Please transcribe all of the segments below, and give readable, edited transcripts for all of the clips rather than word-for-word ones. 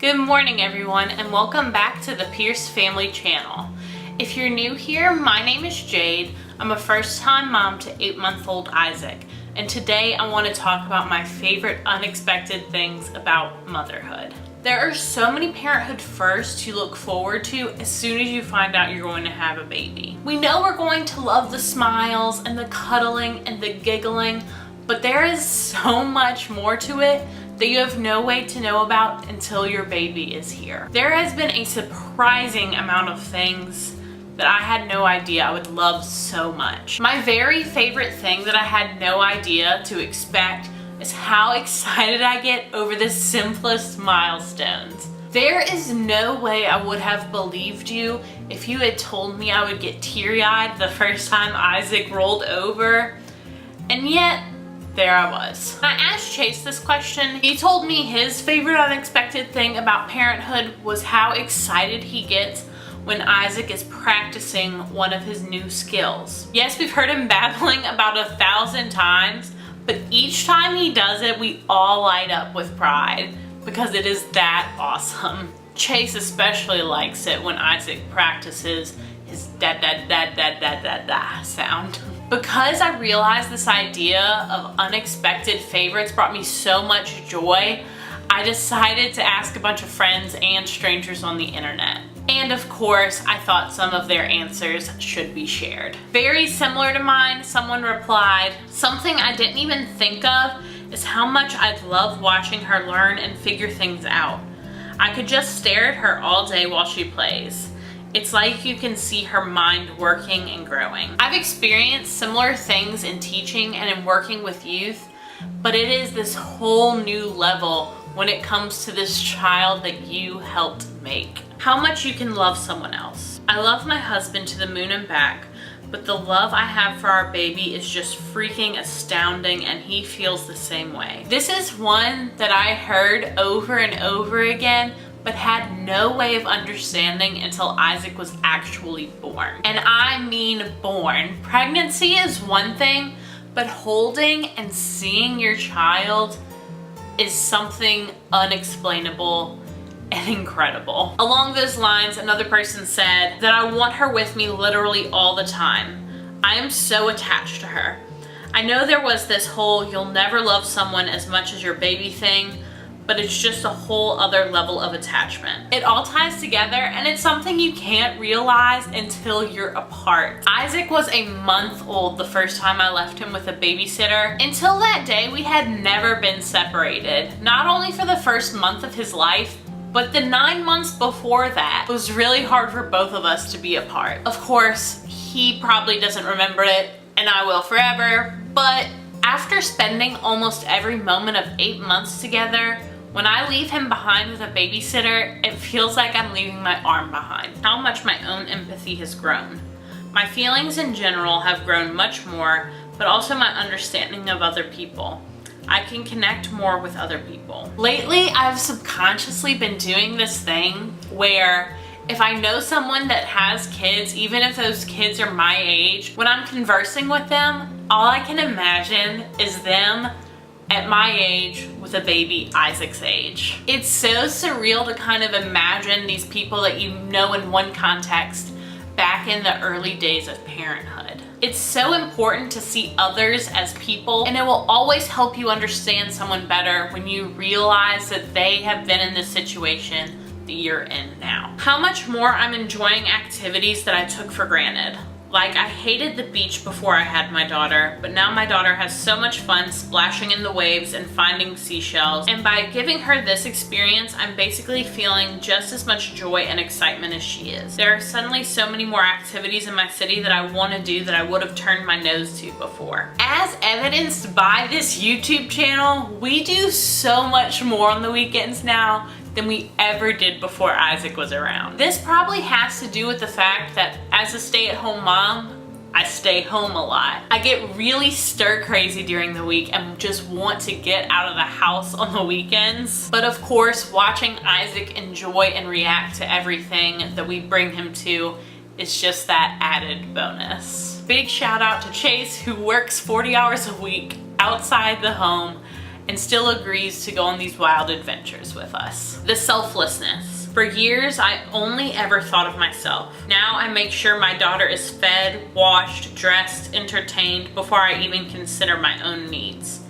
Good morning everyone, and welcome back to the Pierce Family channel. If you're new here, my name is Jade. I'm a first-time mom to 8-month-old Isaac, and today I want to talk about my favorite unexpected things about motherhood. There are so many parenthood firsts you look forward to as soon as you find out you're going to have a baby. We know we're going to love the smiles and the cuddling and the giggling, but there is so much more to it that you have no way to know about until your baby is here. There has been a surprising amount of things that I had no idea I would love so much. My very favorite thing that I had no idea to expect is how excited I get over the simplest milestones. There is no way I would have believed you if you had told me I would get teary-eyed the first time Isaac rolled over, and yet there I was. I asked Chase this question. He told me his favorite unexpected thing about parenthood was how excited he gets when Isaac is practicing one of his new skills. Yes, we've heard him babbling about 1,000 times, but each time he does it, we all light up with pride because it is that awesome. Chase especially likes it when Isaac practices his da-da-da-da-da-da-da sound. Because I realized this idea of unexpected favorites brought me so much joy, I decided to ask a bunch of friends and strangers on the internet. And of course, I thought some of their answers should be shared. Very similar to mine, someone replied, "Something I didn't even think of is how much I love watching her learn and figure things out. I could just stare at her all day while she plays. It's like you can see her mind working and growing." I've experienced similar things in teaching and in working with youth, but it is this whole new level when it comes to this child that you helped make. How much you can love someone else. I love my husband to the moon and back, but the love I have for our baby is just freaking astounding, and he feels the same way. This is one that I heard over and over again, but had no way of understanding until Isaac was actually born. And I mean born. Pregnancy is one thing, but holding and seeing your child is something unexplainable and incredible. Along those lines, another person said that I want her with me literally all the time. I am so attached to her. I know there was this whole "you'll never love someone as much as your baby" thing, but it's just a whole other level of attachment. It all ties together, and it's something you can't realize until you're apart. Isaac was a month old the first time I left him with a babysitter. Until that day, we had never been separated. Not only for the first month of his life, but the 9 months before that. It was really hard for both of us to be apart. Of course, he probably doesn't remember it, and I will forever, but after spending almost every moment of 8 months together, when I leave him behind with a babysitter, it feels like I'm leaving my arm behind. How much my own empathy has grown. My feelings in general have grown much more, but also my understanding of other people. I can connect more with other people. Lately, I've subconsciously been doing this thing where if I know someone that has kids, even if those kids are my age, when I'm conversing with them, all I can imagine is them at my age with a baby Isaac's age. It's so surreal to kind of imagine these people that you know in one context back in the early days of parenthood. It's so important to see others as people, and it will always help you understand someone better when you realize that they have been in this situation that you're in now. How much more I'm enjoying activities that I took for granted. Like, I hated the beach before I had my daughter, but now my daughter has so much fun splashing in the waves and finding seashells. And by giving her this experience, I'm basically feeling just as much joy and excitement as she is. There are suddenly so many more activities in my city that I want to do that I would have turned my nose to before. As evidenced by this YouTube channel, we do so much more on the weekends now than we ever did before Isaac was around. This probably has to do with the fact that as a stay-at-home mom, I stay home a lot. I get really stir crazy during the week and just want to get out of the house on the weekends. But of course, watching Isaac enjoy and react to everything that we bring him to is just that added bonus. Big shout out to Chase, who works 40 hours a week outside the home and still agrees to go on these wild adventures with us. The selflessness. For years, I only ever thought of myself. Now I make sure my daughter is fed, washed, dressed, entertained before I even consider my own needs.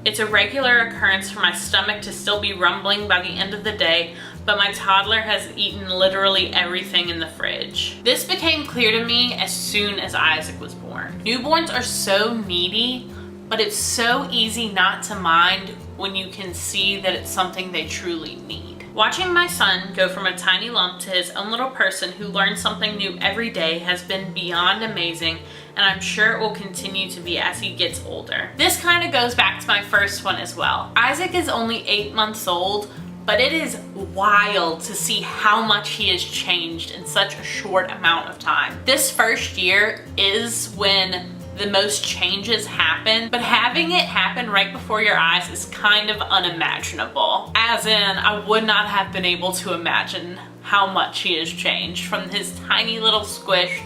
It's a regular occurrence for my stomach to still be rumbling by the end of the day, but my toddler has eaten literally everything in the fridge. This became clear to me as soon as Isaac was born. Newborns are so needy, but it's so easy not to mind when you can see that it's something they truly need. Watching my son go from a tiny lump to his own little person who learns something new every day has been beyond amazing, and I'm sure it will continue to be as he gets older. This kind of goes back to my first one as well. Isaac is only 8 months old, but it is wild to see how much he has changed in such a short amount of time. This first year is when the most changes happen, but having it happen right before your eyes is kind of unimaginable. As in, I would not have been able to imagine how much he has changed from his tiny little squish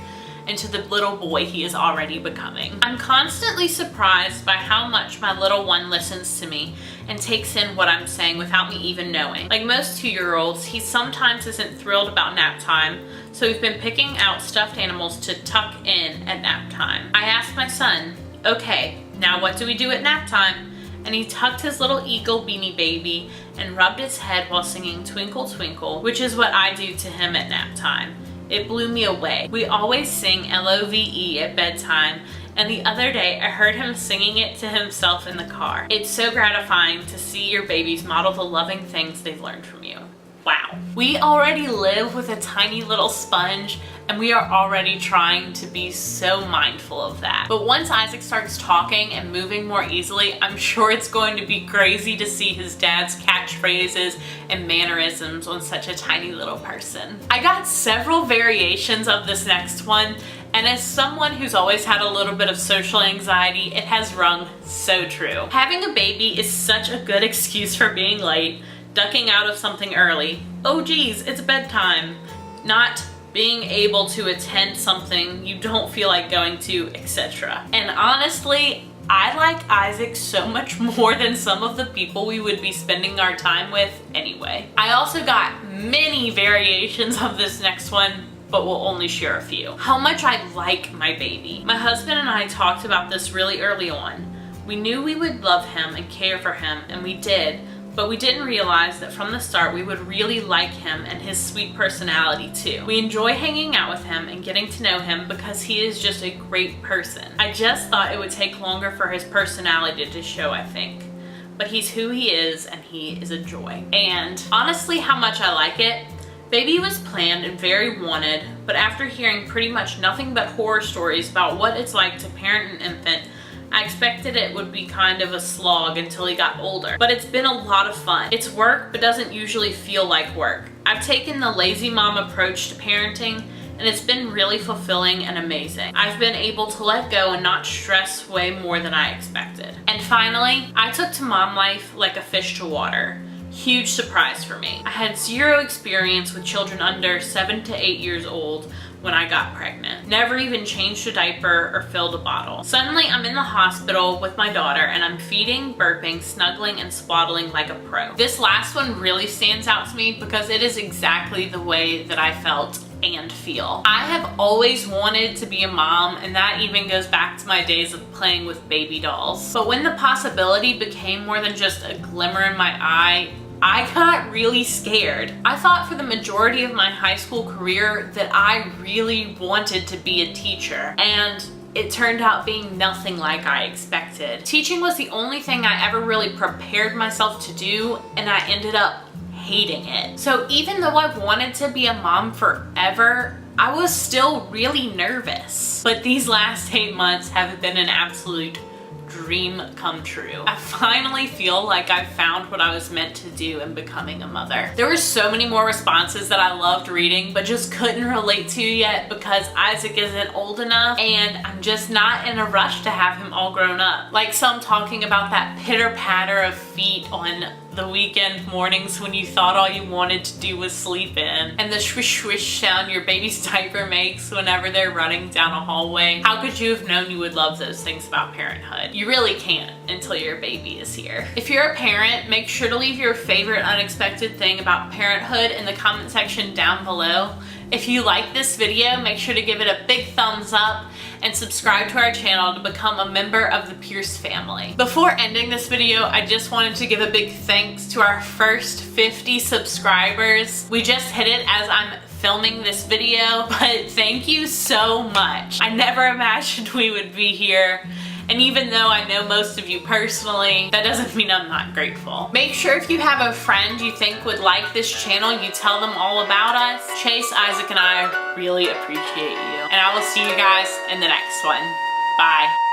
into the little boy he is already becoming. I'm constantly surprised by how much my little one listens to me and takes in what I'm saying without me even knowing. Like most 2-year-olds, he sometimes isn't thrilled about nap time, so we've been picking out stuffed animals to tuck in at nap time. I asked my son, okay, now what do we do at nap time? And he tucked his little eagle beanie baby and rubbed his head while singing Twinkle Twinkle, which is what I do to him at nap time. It blew me away. We always sing L-O-V-E at bedtime, and the other day I heard him singing it to himself in the car. It's so gratifying to see your babies model the loving things they've learned from you. Wow. We already live with a tiny little sponge, and we are already trying to be so mindful of that. But once Isaac starts talking and moving more easily, I'm sure it's going to be crazy to see his dad's catchphrases and mannerisms on such a tiny little person. I got several variations of this next one, and as someone who's always had a little bit of social anxiety, it has rung so true. Having a baby is such a good excuse for being late, ducking out of something early. Oh geez, it's bedtime. Not being able to attend something you don't feel like going to, etc. And honestly, I like Isaac so much more than some of the people we would be spending our time with anyway. I also got many variations of this next one, but we'll only share a few. How much I like my baby. My husband and I talked about this really early on. We knew we would love him and care for him, and we did, but we didn't realize that from the start we would really like him and his sweet personality too. We enjoy hanging out with him and getting to know him because he is just a great person. I just thought it would take longer for his personality to show, I think. But he's who he is, and he is a joy. And honestly, how much I like it. Baby was planned and very wanted, but after hearing pretty much nothing but horror stories about what it's like to parent an infant, I expected it would be kind of a slog until he got older, but it's been a lot of fun. It's work, but doesn't usually feel like work. I've taken the lazy mom approach to parenting, and it's been really fulfilling and amazing. I've been able to let go and not stress way more than I expected. And finally, I took to mom life like a fish to water. Huge surprise for me. I had zero experience with children under 7 to 8 years old when I got pregnant. Never even changed a diaper or filled a bottle. Suddenly I'm in the hospital with my daughter, and I'm feeding, burping, snuggling, and swaddling like a pro. This last one really stands out to me because it is exactly the way that I felt and feel. I have always wanted to be a mom, and that even goes back to my days of playing with baby dolls. But when the possibility became more than just a glimmer in my eye, I got really scared. I thought for the majority of my high school career that I really wanted to be a teacher, and it turned out being nothing like I expected. Teaching was the only thing I ever really prepared myself to do, and I ended up hating it. So even though I wanted to be a mom forever, I was still really nervous. But these last 8 months have been an absolute dream come true. I finally feel like I found what I was meant to do in becoming a mother. There were so many more responses that I loved reading but just couldn't relate to yet because Isaac isn't old enough, and I'm just not in a rush to have him all grown up. Like some talking about that pitter patter of feet on the weekend mornings when you thought all you wanted to do was sleep in, and the swish swish sound your baby's diaper makes whenever they're running down a hallway. How could you have known you would love those things about parenthood? You really can't until your baby is here. If you're a parent, make sure to leave your favorite unexpected thing about parenthood in the comment section down below. If you like this video, make sure to give it a big thumbs up and subscribe to our channel to become a member of the Pierce family. Before ending this video, I just wanted to give a big thanks to our first 50 subscribers. We just hit it as I'm filming this video, but thank you so much. I never imagined we would be here. And even though I know most of you personally, that doesn't mean I'm not grateful. Make sure if you have a friend you think would like this channel, you tell them all about us. Chase, Isaac, and I really appreciate you. And I will see you guys in the next one. Bye.